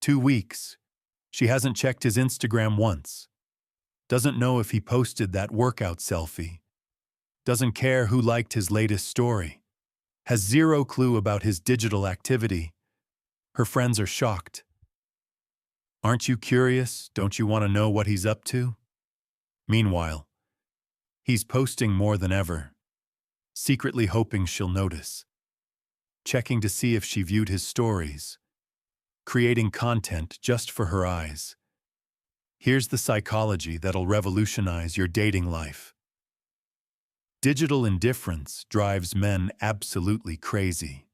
2 weeks. She hasn't checked his Instagram once. Doesn't know if he posted that workout selfie. Doesn't care who liked his latest story. Has zero clue about his digital activity. Her friends are shocked. Aren't you curious? Don't you want to know what he's up to? Meanwhile, he's posting more than ever, secretly hoping she'll notice, checking to see if she viewed his stories, creating content just for her eyes. Here's the psychology that'll revolutionize your dating life. Digital indifference drives men absolutely crazy.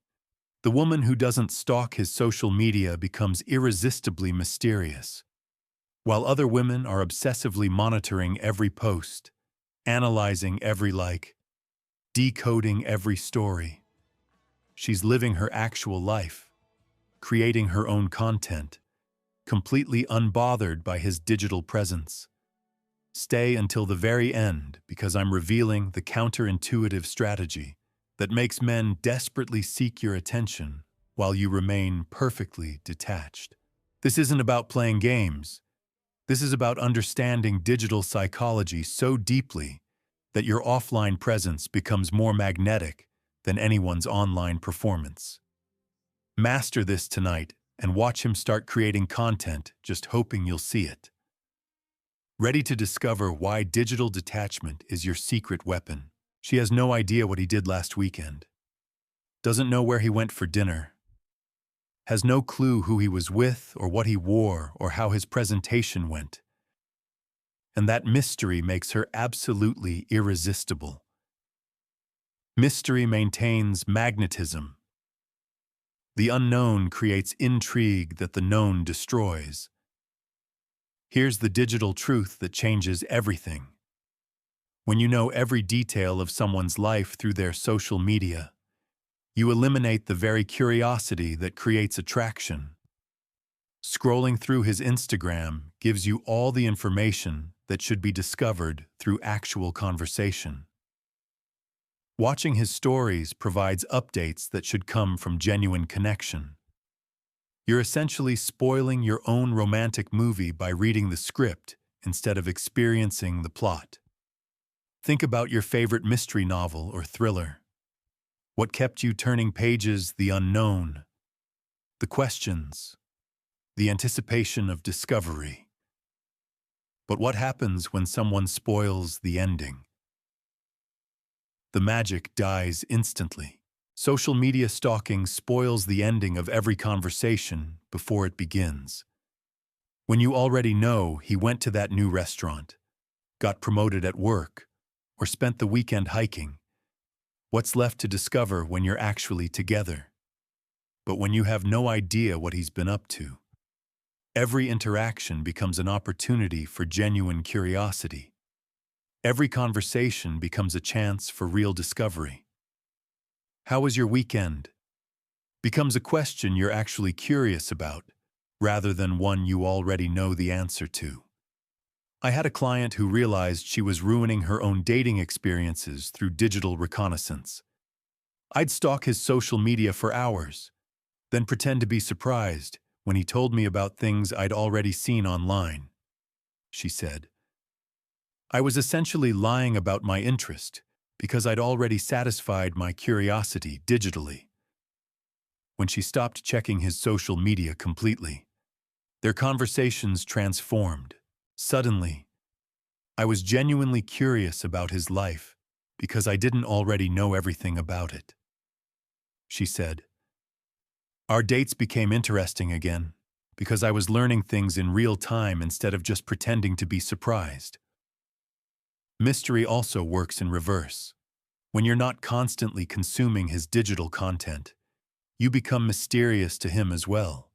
The woman who doesn't stalk his social media becomes irresistibly mysterious, while other women are obsessively monitoring every post, analyzing every like, decoding every story. She's living her actual life, creating her own content, completely unbothered by his digital presence. Stay until the very end because I'm revealing the counterintuitive strategy that makes men desperately seek your attention while you remain perfectly detached. This isn't about playing games. This is about understanding digital psychology so deeply that your offline presence becomes more magnetic than anyone's online performance. Master this tonight and watch him start creating content just hoping you'll see it. Ready to discover why digital detachment is your secret weapon? She has no idea what he did last weekend. Doesn't know where he went for dinner. Has no clue who he was with or what he wore or how his presentation went. And that mystery makes her absolutely irresistible. Mystery maintains magnetism. The unknown creates intrigue that the known destroys. Here's the digital truth that changes everything. When you know every detail of someone's life through their social media, you eliminate the very curiosity that creates attraction. Scrolling through his Instagram gives you all the information that should be discovered through actual conversation. Watching his stories provides updates that should come from genuine connection. You're essentially spoiling your own romantic movie by reading the script instead of experiencing the plot. Think about your favorite mystery novel or thriller. What kept you turning pages? The unknown, the questions, the anticipation of discovery. But what happens when someone spoils the ending? The magic dies instantly. Social media stalking spoils the ending of every conversation before it begins. When you already know he went to that new restaurant, got promoted at work, or spent the weekend hiking, what's left to discover when you're actually together? But when you have no idea what he's been up to, every interaction becomes an opportunity for genuine curiosity. Every conversation becomes a chance for real discovery. How was your weekend? Becomes a question you're actually curious about, rather than one you already know the answer to. I had a client who realized she was ruining her own dating experiences through digital reconnaissance. I'd stalk his social media for hours, then pretend to be surprised when he told me about things I'd already seen online. She said, I was essentially lying about my interest because I'd already satisfied my curiosity digitally. When she stopped checking his social media completely, their conversations transformed. Suddenly, I was genuinely curious about his life because I didn't already know everything about it. She said, our dates became interesting again because I was learning things in real time instead of just pretending to be surprised. Mystery also works in reverse. When you're not constantly consuming his digital content, you become mysterious to him as well.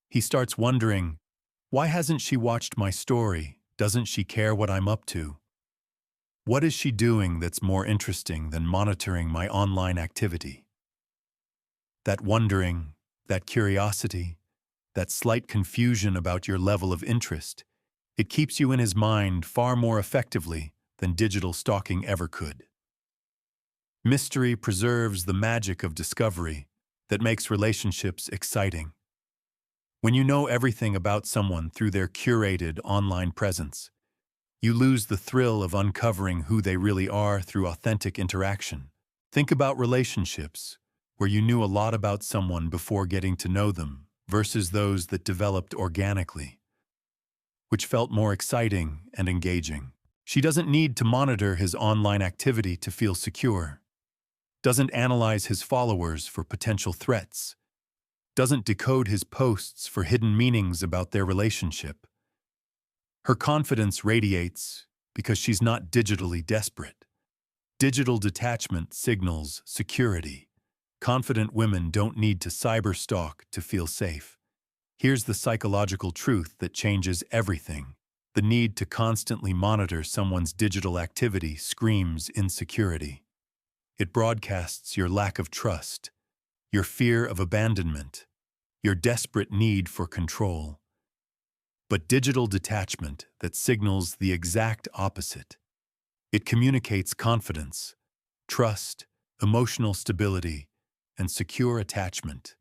He starts wondering, why hasn't she watched my story? Doesn't she care what I'm up to? What is she doing that's more interesting than monitoring my online activity? That wondering, that curiosity, that slight confusion about your level of interest, it keeps you in his mind far more effectively than digital stalking ever could. Mystery preserves the magic of discovery that makes relationships exciting. When you know everything about someone through their curated online presence, you lose the thrill of uncovering who they really are through authentic interaction. Think about relationships, where you knew a lot about someone before getting to know them, versus those that developed organically, which felt more exciting and engaging. She doesn't need to monitor his online activity to feel secure, doesn't analyze his followers for potential threats, doesn't decode his posts for hidden meanings about their relationship. Her confidence radiates because she's not digitally desperate. Digital detachment signals security. Confident women don't need to cyberstalk to feel safe. Here's the psychological truth that changes everything. The need to constantly monitor someone's digital activity screams insecurity. It broadcasts your lack of trust, your fear of abandonment, your desperate need for control. But digital detachment that signals the exact opposite. It communicates confidence, trust, emotional stability, and secure attachment.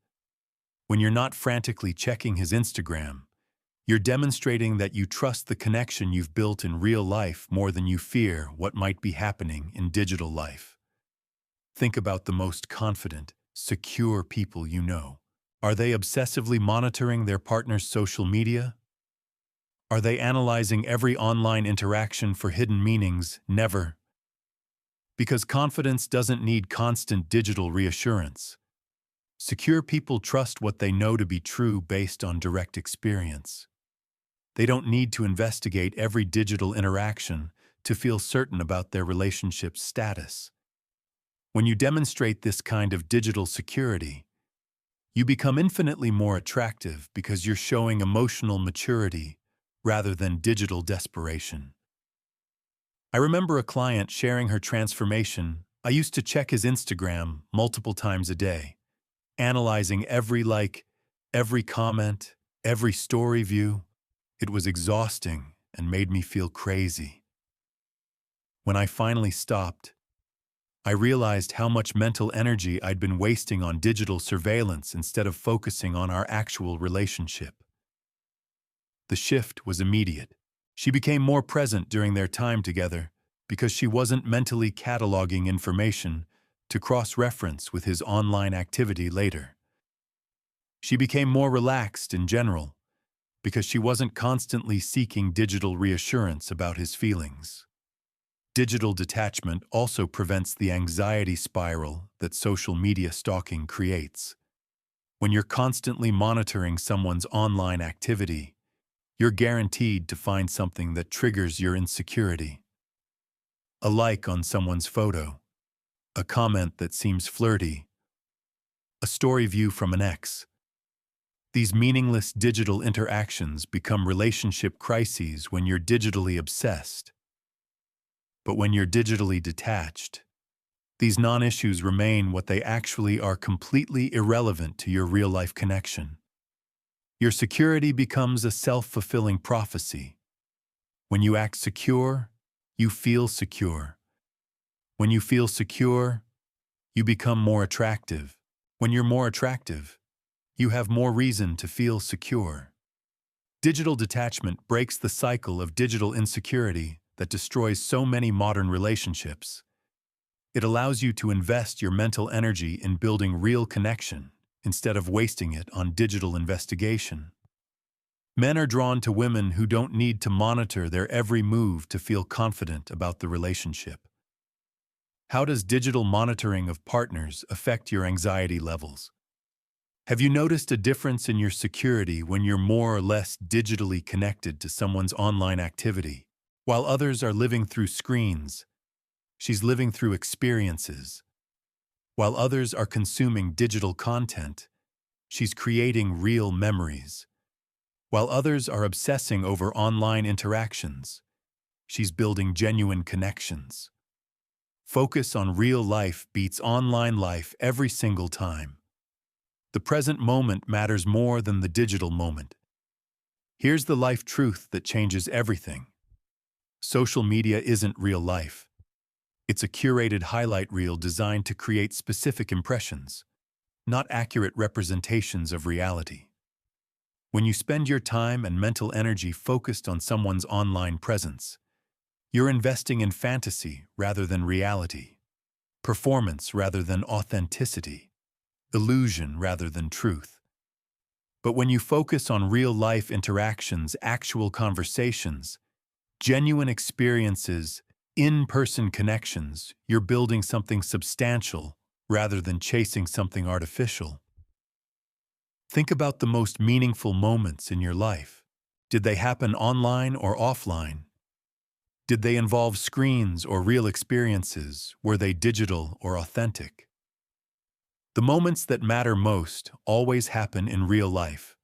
When you're not frantically checking his Instagram, you're demonstrating that you trust the connection you've built in real life more than you fear what might be happening in digital life. Think about the most confident, secure people you know. Are they obsessively monitoring their partner's social media? Are they analyzing every online interaction for hidden meanings? Never. Because confidence doesn't need constant digital reassurance. Secure people trust what they know to be true based on direct experience. They don't need to investigate every digital interaction to feel certain about their relationship's status. When you demonstrate this kind of digital security, you become infinitely more attractive because you're showing emotional maturity rather than digital desperation. I remember a client sharing her transformation. I used to check his Instagram multiple times a day, analyzing every like, every comment, every story view. It was exhausting and made me feel crazy. When I finally stopped, I realized how much mental energy I'd been wasting on digital surveillance instead of focusing on our actual relationship. The shift was immediate. She became more present during their time together because she wasn't mentally cataloging information to cross-reference with his online activity later. She became more relaxed in general because she wasn't constantly seeking digital reassurance about his feelings. Digital detachment also prevents the anxiety spiral that social media stalking creates. When you're constantly monitoring someone's online activity, you're guaranteed to find something that triggers your insecurity. A like on someone's photo, a comment that seems flirty, a story view from an ex. These meaningless digital interactions become relationship crises when you're digitally obsessed. But when you're digitally detached, these non-issues remain what they actually are: completely irrelevant to your real-life connection. Your security becomes a self-fulfilling prophecy. When you act secure, you feel secure. When you feel secure, you become more attractive. When you're more attractive, you have more reason to feel secure. Digital detachment breaks the cycle of digital insecurity that destroys so many modern relationships. It allows you to invest your mental energy in building real connection instead of wasting it on digital investigation. Men are drawn to women who don't need to monitor their every move to feel confident about the relationship. How does digital monitoring of partners affect your anxiety levels? Have you noticed a difference in your security when you're more or less digitally connected to someone's online activity? While others are living through screens, she's living through experiences. While others are consuming digital content, she's creating real memories. While others are obsessing over online interactions, she's building genuine connections. Focus on real life beats online life every single time. The present moment matters more than the digital moment. Here's the life truth that changes everything. Social media isn't real life. It's a curated highlight reel designed to create specific impressions, not accurate representations of reality. When you spend your time and mental energy focused on someone's online presence, you're investing in fantasy rather than reality, performance rather than authenticity, illusion rather than truth. But when you focus on real-life interactions, actual conversations, genuine experiences, in-person connections, you're building something substantial rather than chasing something artificial. Think about the most meaningful moments in your life. Did they happen online or offline? Did they involve screens or real experiences? Were they digital or authentic? The moments that matter most always happen in real life,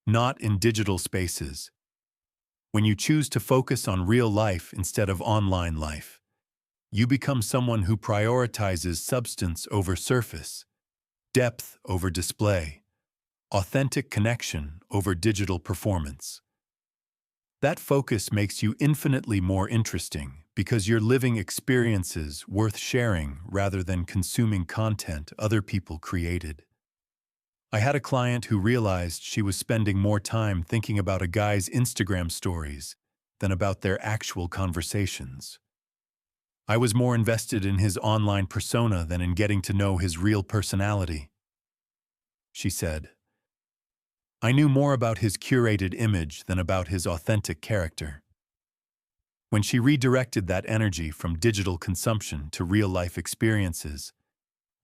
not in digital spaces. When you choose to focus on real life instead of online life, you become someone who prioritizes substance over surface, depth over display, authentic connection over digital performance. That focus makes you infinitely more interesting because you're living experiences worth sharing rather than consuming content other people created. I had a client who realized she was spending more time thinking about a guy's Instagram stories than about their actual conversations. I was more invested in his online persona than in getting to know his real personality. She said, I knew more about his curated image than about his authentic character. When she redirected that energy from digital consumption to real-life experiences,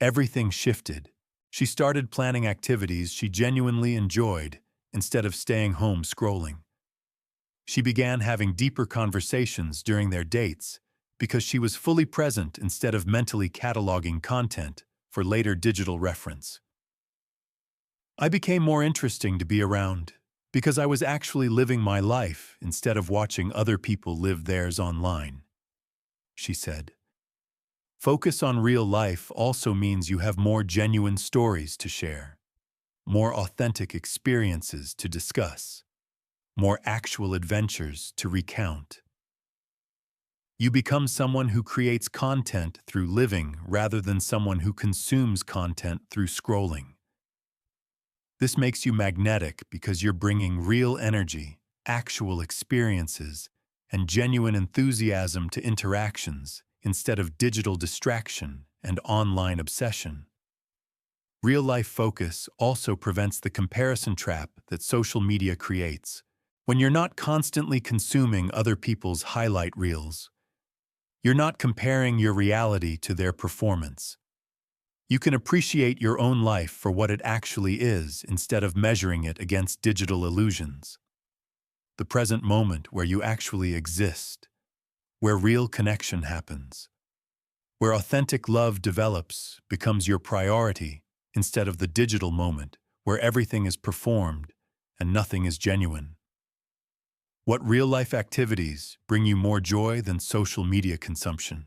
everything shifted. She started planning activities she genuinely enjoyed instead of staying home scrolling. She began having deeper conversations during their dates because she was fully present instead of mentally cataloging content for later digital reference. I became more interesting to be around because I was actually living my life instead of watching other people live theirs online, she said. Focus on real life also means you have more genuine stories to share, more authentic experiences to discuss, more actual adventures to recount. You become someone who creates content through living rather than someone who consumes content through scrolling. This makes you magnetic because you're bringing real energy, actual experiences, and genuine enthusiasm to interactions instead of digital distraction and online obsession. Real-life focus also prevents the comparison trap that social media creates. When you're not constantly consuming other people's highlight reels, you're not comparing your reality to their performance. You can appreciate your own life for what it actually is instead of measuring it against digital illusions. The present moment where you actually exist, where real connection happens, where authentic love develops, becomes your priority instead of the digital moment where everything is performed and nothing is genuine. What real-life activities bring you more joy than social media consumption?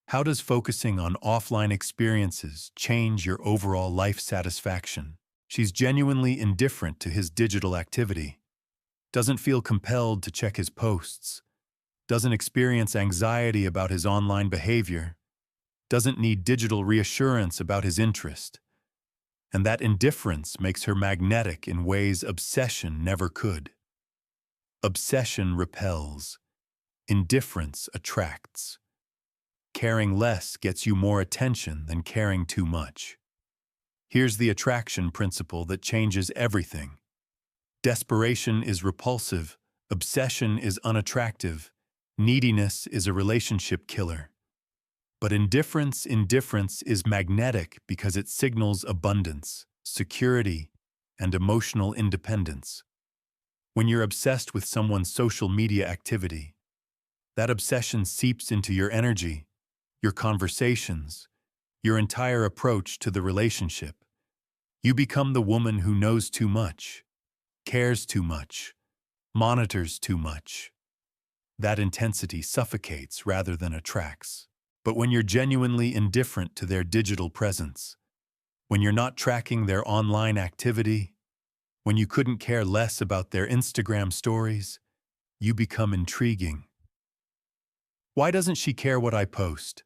How does focusing on offline experiences change your overall life satisfaction? She's genuinely indifferent to his digital activity, doesn't feel compelled to check his posts, doesn't experience anxiety about his online behavior, doesn't need digital reassurance about his interest. And that indifference makes her magnetic in ways obsession never could. Obsession repels. Indifference attracts. Caring less gets you more attention than caring too much. Here's the attraction principle that changes everything. Desperation is repulsive, obsession is unattractive, neediness is a relationship killer. But indifference is magnetic because it signals abundance, security, and emotional independence. When you're obsessed with someone's social media activity, that obsession seeps into your energy, your conversations, your entire approach to the relationship. You become the woman who knows too much, cares too much, monitors too much. That intensity suffocates rather than attracts. But when you're genuinely indifferent to their digital presence, when you're not tracking their online activity, when you couldn't care less about their Instagram stories, you become intriguing. Why doesn't she care what I post?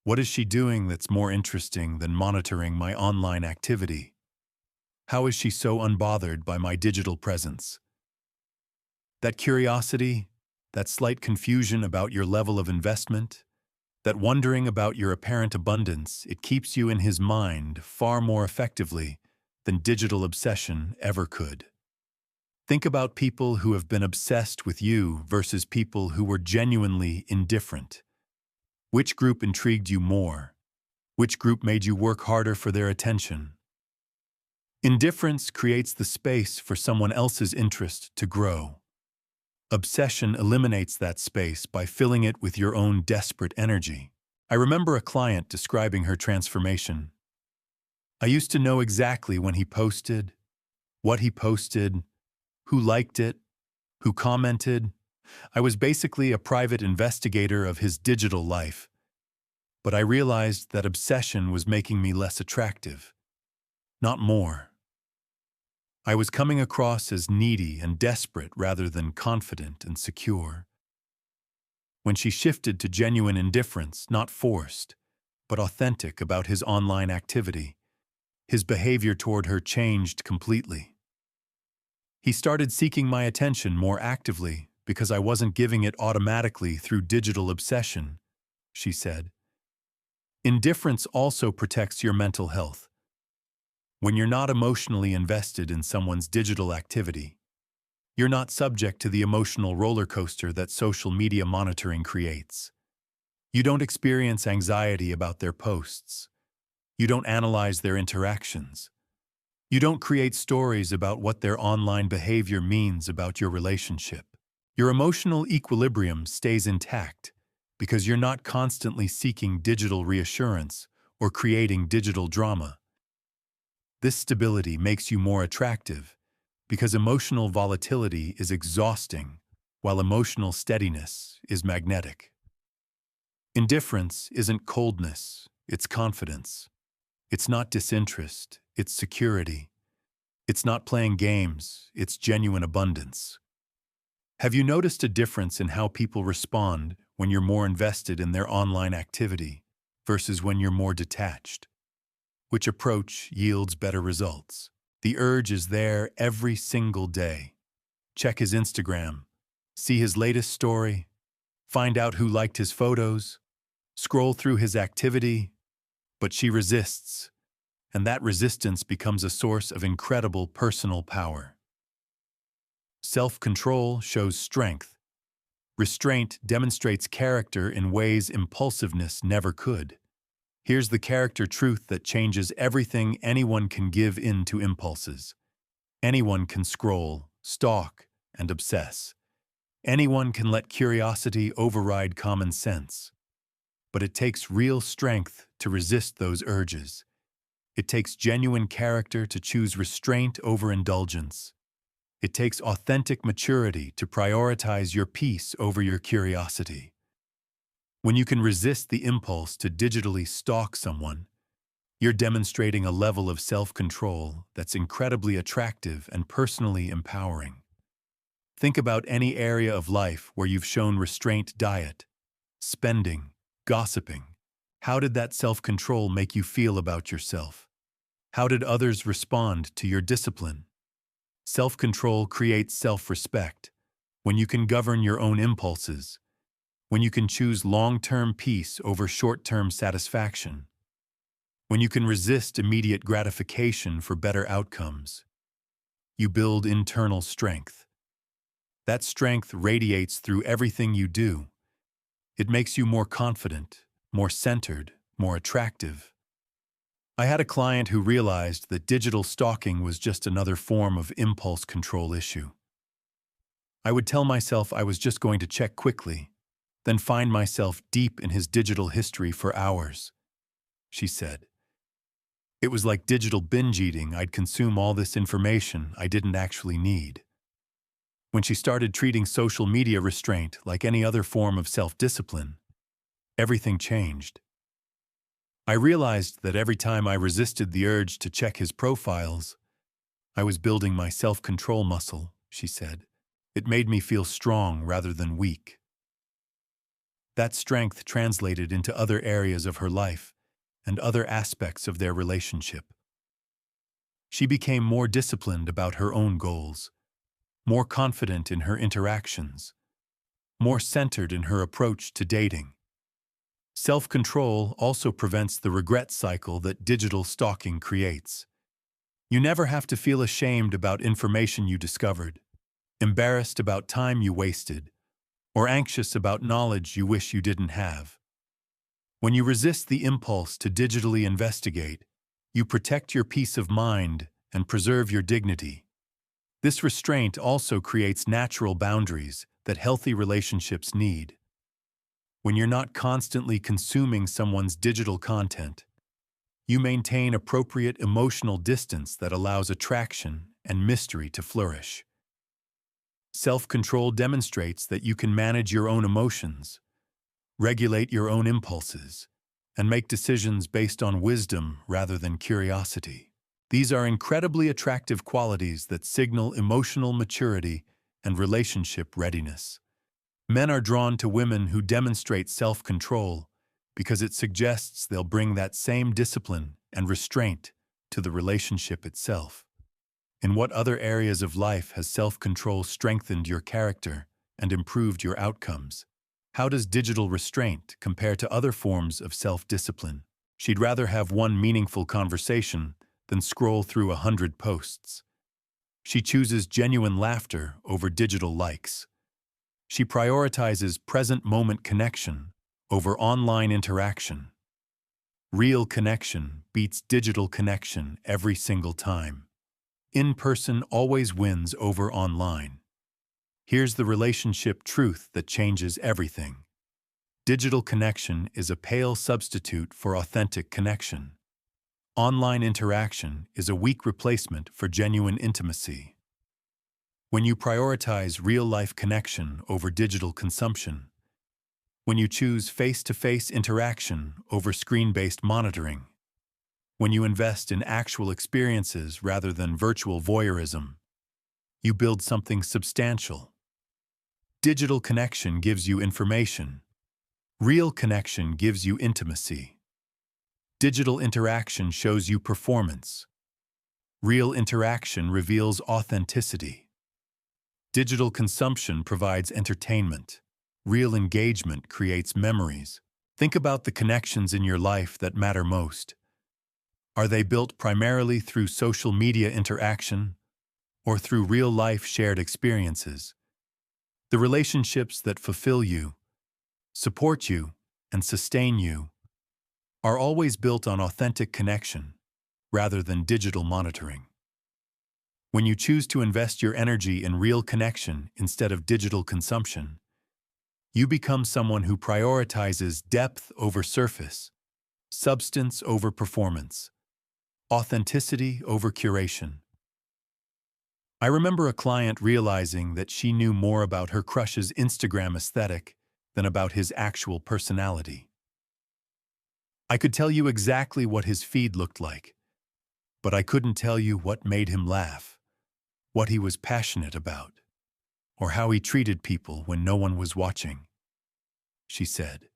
What is she doing that's more interesting than monitoring my online activity? How is she so unbothered by my digital presence? That curiosity, that slight confusion about your level of investment, that wondering about your apparent abundance, it keeps you in his mind far more effectively than digital obsession ever could. Think about people who have been obsessed with you versus people who were genuinely indifferent. Which group intrigued you more? Which group made you work harder for their attention? Indifference creates the space for someone else's interest to grow. Obsession eliminates that space by filling it with your own desperate energy. I remember a client describing her transformation. I used to know exactly when he posted, what he posted, who liked it, who commented. I was basically a private investigator of his digital life. But I realized that obsession was making me less attractive, not more. I was coming across as needy and desperate rather than confident and secure. When she shifted to genuine indifference, not forced, but authentic about his online activity, his behavior toward her changed completely. He started seeking my attention more actively because I wasn't giving it automatically through digital obsession, she said. Indifference also protects your mental health. When you're not emotionally invested in someone's digital activity, you're not subject to the emotional roller coaster that social media monitoring creates. You don't experience anxiety about their posts. You don't analyze their interactions. You don't create stories about what their online behavior means about your relationship. Your emotional equilibrium stays intact because you're not constantly seeking digital reassurance or creating digital drama. This stability makes you more attractive because emotional volatility is exhausting while emotional steadiness is magnetic. Indifference isn't coldness, it's confidence. It's not disinterest, it's security. It's not playing games, it's genuine abundance. Have you noticed a difference in how people respond when you're more invested in their online activity versus when you're more detached? Which approach yields better results? The urge is there every single day. Check his Instagram, see his latest story, find out who liked his photos, scroll through his activity, but she resists, and that resistance becomes a source of incredible personal power. Self-control shows strength. Restraint demonstrates character in ways impulsiveness never could. Here's the character truth that changes everything: anyone can give in to impulses. Anyone can scroll, stalk, and obsess. Anyone can let curiosity override common sense. But it takes real strength to resist those urges. It takes genuine character to choose restraint over indulgence. It takes authentic maturity to prioritize your peace over your curiosity. When you can resist the impulse to digitally stalk someone, you're demonstrating a level of self-control that's incredibly attractive and personally empowering. Think about any area of life where you've shown restraint: diet, spending, gossiping. How did that self-control make you feel about yourself? How did others respond to your discipline? Self-control creates self-respect. When you can govern your own impulses, when you can choose long-term peace over short-term satisfaction, when you can resist immediate gratification for better outcomes, you build internal strength. That strength radiates through everything you do. It makes you more confident, more centered, more attractive. I had a client who realized that digital stalking was just another form of impulse control issue. I would tell myself I was just going to check quickly, then find myself deep in his digital history for hours, she said. It was like digital binge eating. I'd consume all this information I didn't actually need. When she started treating social media restraint like any other form of self-discipline, everything changed. I realized that every time I resisted the urge to check his profiles, I was building my self-control muscle, she said. It made me feel strong rather than weak. That strength translated into other areas of her life and other aspects of their relationship. She became more disciplined about her own goals, more confident in her interactions, more centered in her approach to dating. Self-control also prevents the regret cycle that digital stalking creates. You never have to feel ashamed about information you discovered, embarrassed about time you wasted, or anxious about knowledge you wish you didn't have. When you resist the impulse to digitally investigate, you protect your peace of mind and preserve your dignity. This restraint also creates natural boundaries that healthy relationships need. When you're not constantly consuming someone's digital content, you maintain appropriate emotional distance that allows attraction and mystery to flourish. Self-control demonstrates that you can manage your own emotions, regulate your own impulses, and make decisions based on wisdom rather than curiosity. These are incredibly attractive qualities that signal emotional maturity and relationship readiness. Men are drawn to women who demonstrate self-control because it suggests they'll bring that same discipline and restraint to the relationship itself. In what other areas of life has self-control strengthened your character and improved your outcomes? How does digital restraint compare to other forms of self-discipline? She'd rather have one meaningful conversation than scroll through 100 posts. She chooses genuine laughter over digital likes. She prioritizes present-moment connection over online interaction. Real connection beats digital connection every single time. In-person always wins over online. Here's the relationship truth that changes everything. Digital connection is a pale substitute for authentic connection. Online interaction is a weak replacement for genuine intimacy. When you prioritize real-life connection over digital consumption, when you choose face-to-face interaction over screen-based monitoring, when you invest in actual experiences rather than virtual voyeurism, you build something substantial. Digital connection gives you information. Real connection gives you intimacy. Digital interaction shows you performance. Real interaction reveals authenticity. Digital consumption provides entertainment. Real engagement creates memories. Think about the connections in your life that matter most. Are they built primarily through social media interaction or through real-life shared experiences? The relationships that fulfill you, support you, and sustain you are always built on authentic connection rather than digital monitoring. When you choose to invest your energy in real connection instead of digital consumption, you become someone who prioritizes depth over surface, substance over performance, authenticity over curation. I remember a client realizing that she knew more about her crush's Instagram aesthetic than about his actual personality. I could tell you exactly what his feed looked like, but I couldn't tell you what made him laugh, what he was passionate about, or how he treated people when no one was watching, she said.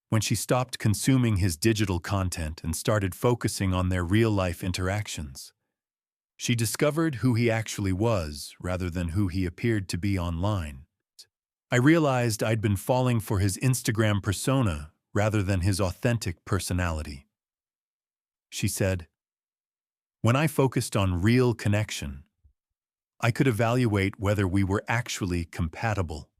When she stopped consuming his digital content and started focusing on their real-life interactions, she discovered who he actually was rather than who he appeared to be online. I realized I'd been falling for his Instagram persona rather than his authentic personality. She said, "When I focused on real connection, I could evaluate whether we were actually compatible.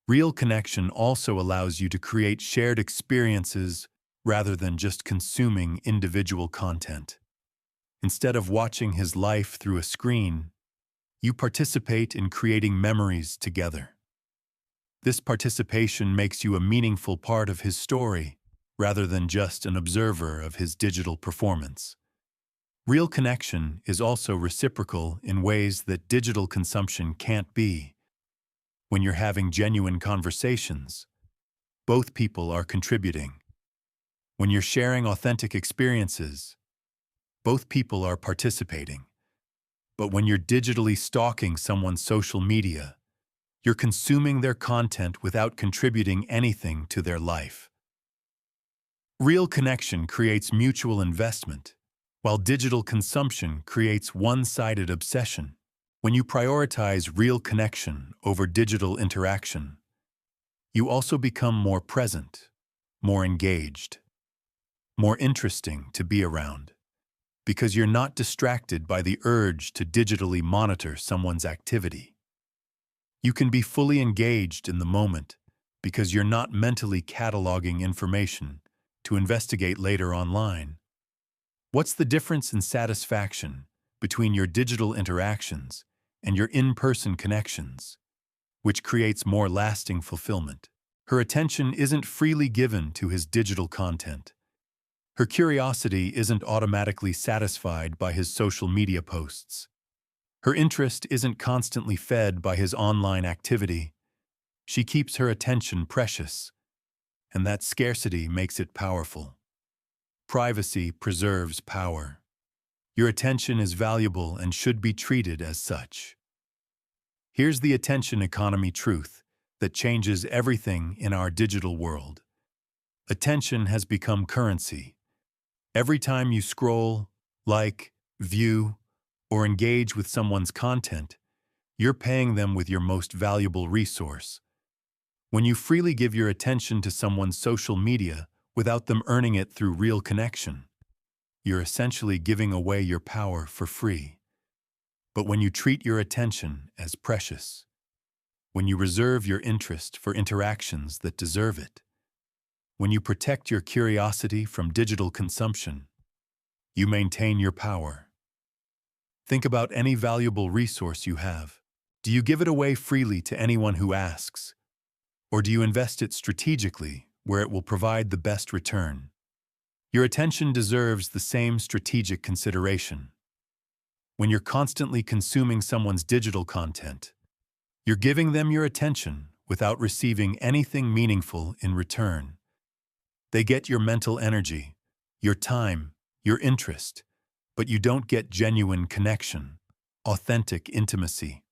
Real connection also allows you to create shared experiences rather than just consuming individual content. Instead of watching his life through a screen, you participate in creating memories together. This participation makes you a meaningful part of his story rather than just an observer of his digital performance. Real connection is also reciprocal in ways that digital consumption can't be. When you're having genuine conversations, both people are contributing. When you're sharing authentic experiences, both people are participating. But when you're digitally stalking someone's social media, you're consuming their content without contributing anything to their life. Real connection creates mutual investment, while digital consumption creates one-sided obsession. When you prioritize real connection over digital interaction, you also become more present, more engaged, more interesting to be around, because you're not distracted by the urge to digitally monitor someone's activity. You can be fully engaged in the moment because you're not mentally cataloging information to investigate later online. What's the difference in satisfaction between your digital interactions and your in-person connections, which creates more lasting fulfillment? Her attention isn't freely given to his digital content. Her curiosity isn't automatically satisfied by his social media posts. Her interest isn't constantly fed by his online activity. She keeps her attention precious, and that scarcity makes it powerful. Privacy preserves power. Your attention is valuable and should be treated as such. Here's the attention economy truth that changes everything in our digital world. Attention has become currency. Every time you scroll, like, view, or engage with someone's content, you're paying them with your most valuable resource. When you freely give your attention to someone's social media without them earning it through real connection, you're essentially giving away your power for free. But when you treat your attention as precious, when you reserve your interest for interactions that deserve it, when you protect your curiosity from digital consumption, you maintain your power. Think about any valuable resource you have. Do you give it away freely to anyone who asks? Or do you invest it strategically where it will provide the best return? Your attention deserves the same strategic consideration. When you're constantly consuming someone's digital content, you're giving them your attention without receiving anything meaningful in return. They get your mental energy, your time, your interest, but you don't get genuine connection, authentic intimacy,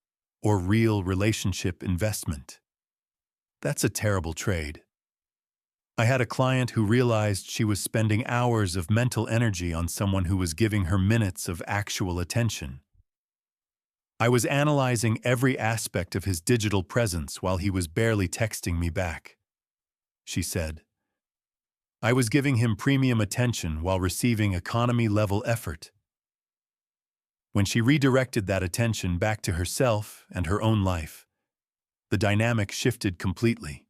or real relationship investment. That's a terrible trade. I had a client who realized she was spending hours of mental energy on someone who was giving her minutes of actual attention. I was analyzing every aspect of his digital presence while he was barely texting me back. She said, I was giving him premium attention while receiving economy-level effort. When she redirected that attention back to herself and her own life, the dynamic shifted completely.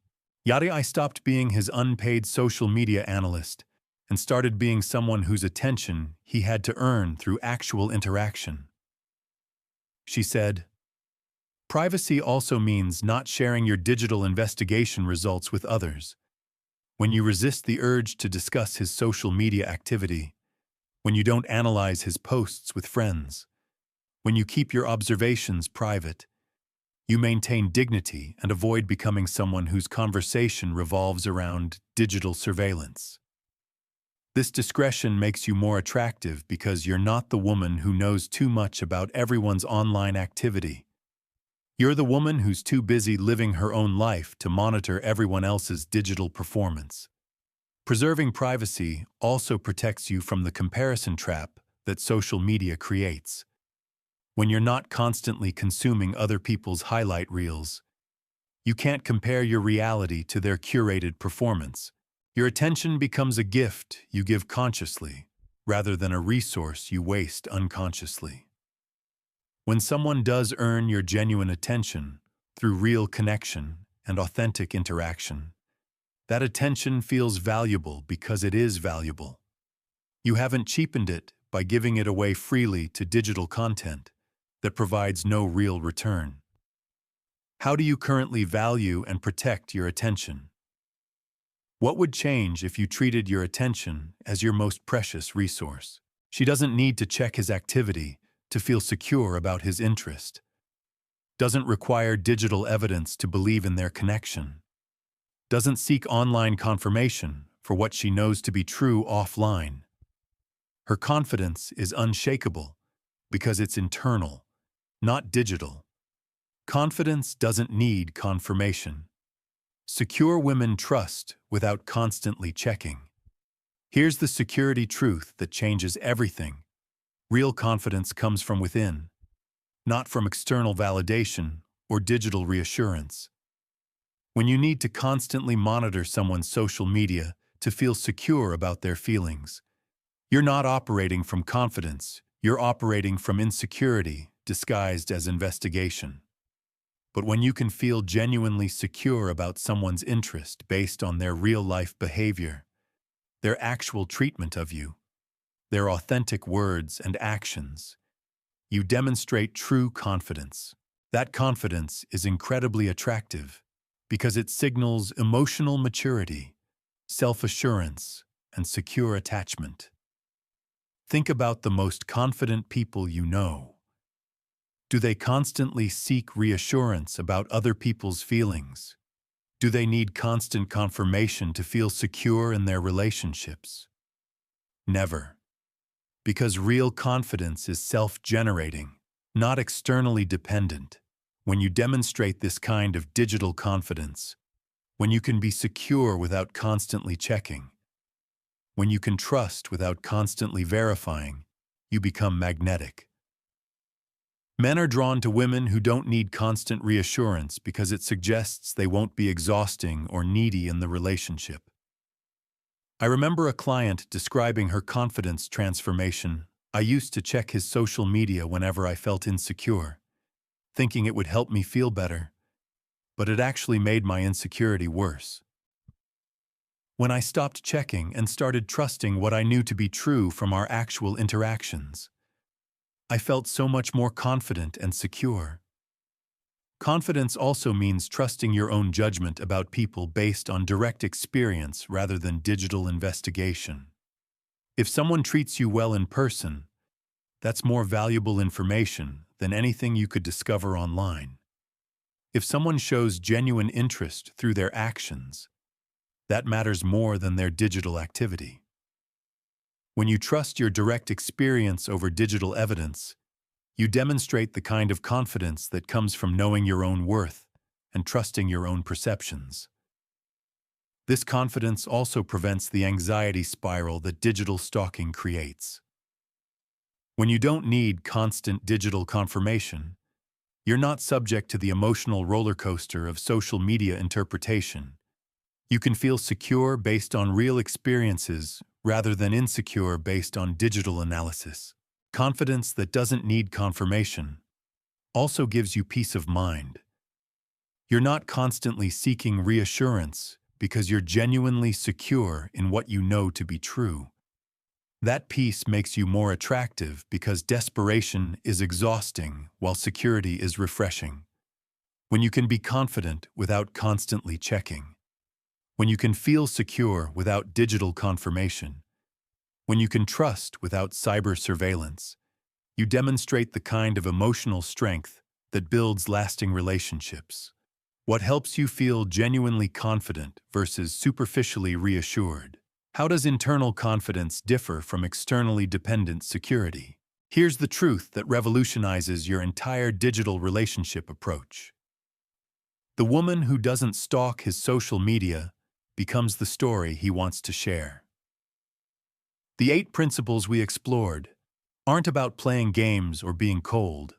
I stopped being his unpaid social media analyst and started being someone whose attention he had to earn through actual interaction. She said, privacy also means not sharing your digital investigation results with others. When you resist the urge to discuss his social media activity, when you don't analyze his posts with friends, when you keep your observations private, you maintain dignity and avoid becoming someone whose conversation revolves around digital surveillance. This discretion makes you more attractive because you're not the woman who knows too much about everyone's online activity. You're the woman who's too busy living her own life to monitor everyone else's digital performance. Preserving privacy also protects you from the comparison trap that social media creates. When you're not constantly consuming other people's highlight reels, you can't compare your reality to their curated performance. Your attention becomes a gift you give consciously, rather than a resource you waste unconsciously. When someone does earn your genuine attention through real connection and authentic interaction, that attention feels valuable because it is valuable. You haven't cheapened it by giving it away freely to digital content that provides no real return. How do you currently value and protect your attention? What would change if you treated your attention as your most precious resource? She doesn't need to check his activity to feel secure about his interest. Doesn't require digital evidence to believe in their connection. Doesn't seek online confirmation for what she knows to be true offline. Her confidence is unshakable because it's internal, not digital. Confidence doesn't need confirmation. Secure women trust without constantly checking. Here's the security truth that changes everything Real confidence comes from within, not from external validation or digital reassurance. When you need to constantly monitor someone's social media to feel secure about their feelings, you're not operating from confidence, you're operating from insecurity disguised as investigation. But when you can feel genuinely secure about someone's interest based on their real-life behavior, their actual treatment of you, their authentic words and actions, you demonstrate true confidence. That confidence is incredibly attractive because it signals emotional maturity, self-assurance, and secure attachment. Think about the most confident people you know. Do they constantly seek reassurance about other people's feelings? Do they need constant confirmation to feel secure in their relationships? Never. Because real confidence is self-generating, not externally dependent. When you demonstrate this kind of digital confidence, when you can be secure without constantly checking, when you can trust without constantly verifying, you become magnetic. Men are drawn to women who don't need constant reassurance because it suggests they won't be exhausting or needy in the relationship. I remember a client describing her confidence transformation. I used to check his social media whenever I felt insecure, thinking it would help me feel better, but it actually made my insecurity worse. When I stopped checking and started trusting what I knew to be true from our actual interactions, I felt so much more confident and secure. Confidence also means trusting your own judgment about people based on direct experience rather than digital investigation. If someone treats you well in person, that's more valuable information than anything you could discover online. If someone shows genuine interest through their actions, that matters more than their digital activity. When you trust your direct experience over digital evidence, you demonstrate the kind of confidence that comes from knowing your own worth and trusting your own perceptions. This confidence also prevents the anxiety spiral that digital stalking creates. When you don't need constant digital confirmation, you're not subject to the emotional roller coaster of social media interpretation. You can feel secure based on real experiences rather than insecure based on digital analysis. Confidence that doesn't need confirmation also gives you peace of mind. You're not constantly seeking reassurance because you're genuinely secure in what you know to be true. That peace makes you more attractive because desperation is exhausting while security is refreshing. When you can be confident without constantly checking, when you can feel secure without digital confirmation, when you can trust without cyber surveillance, you demonstrate the kind of emotional strength that builds lasting relationships. What helps you feel genuinely confident versus superficially reassured? How does internal confidence differ from externally dependent security? Here's the truth that revolutionizes your entire digital relationship approach. The woman who doesn't stalk his social media becomes the story he wants to share. The 8 principles we explored aren't about playing games or being cold.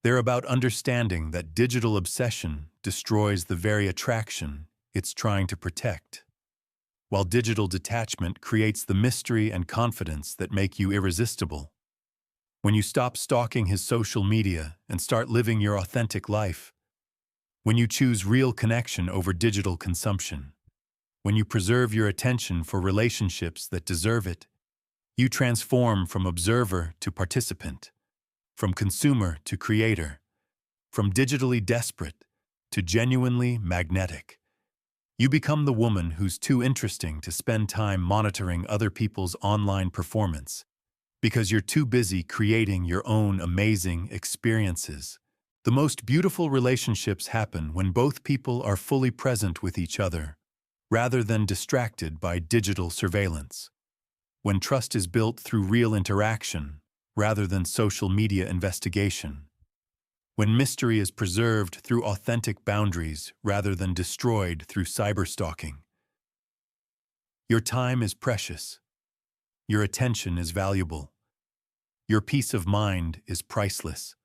They're about understanding that digital obsession destroys the very attraction it's trying to protect, while digital detachment creates the mystery and confidence that make you irresistible. When you stop stalking his social media and start living your authentic life, when you choose real connection over digital consumption, when you preserve your attention for relationships that deserve it, you transform from observer to participant, from consumer to creator, from digitally desperate to genuinely magnetic. You become the woman who's too interesting to spend time monitoring other people's online performance because you're too busy creating your own amazing experiences. The most beautiful relationships happen when both people are fully present with each other, rather than distracted by digital surveillance. When trust is built through real interaction, rather than social media investigation. When mystery is preserved through authentic boundaries, rather than destroyed through cyberstalking. Your time is precious. Your attention is valuable. Your peace of mind is priceless.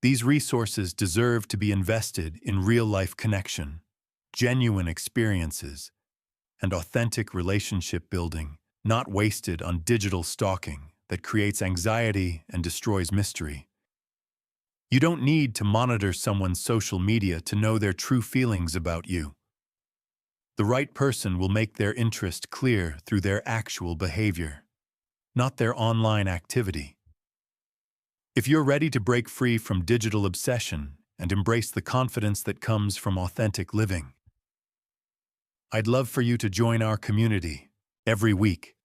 These resources deserve to be invested in real-life connection, genuine experiences, and authentic relationship building, not wasted on digital stalking that creates anxiety and destroys mystery. You don't need to monitor someone's social media to know their true feelings about you. The right person will make their interest clear through their actual behavior, not their online activity. If you're ready to break free from digital obsession and embrace the confidence that comes from authentic living, I'd love for you to join our community. Every week,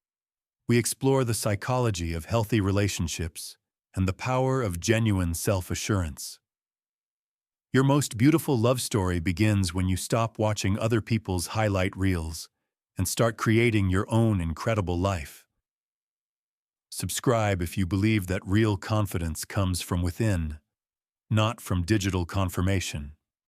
we explore the psychology of healthy relationships and the power of genuine self-assurance. Your most beautiful love story begins when you stop watching other people's highlight reels and start creating your own incredible life. Subscribe if you believe that real confidence comes from within, not from digital confirmation.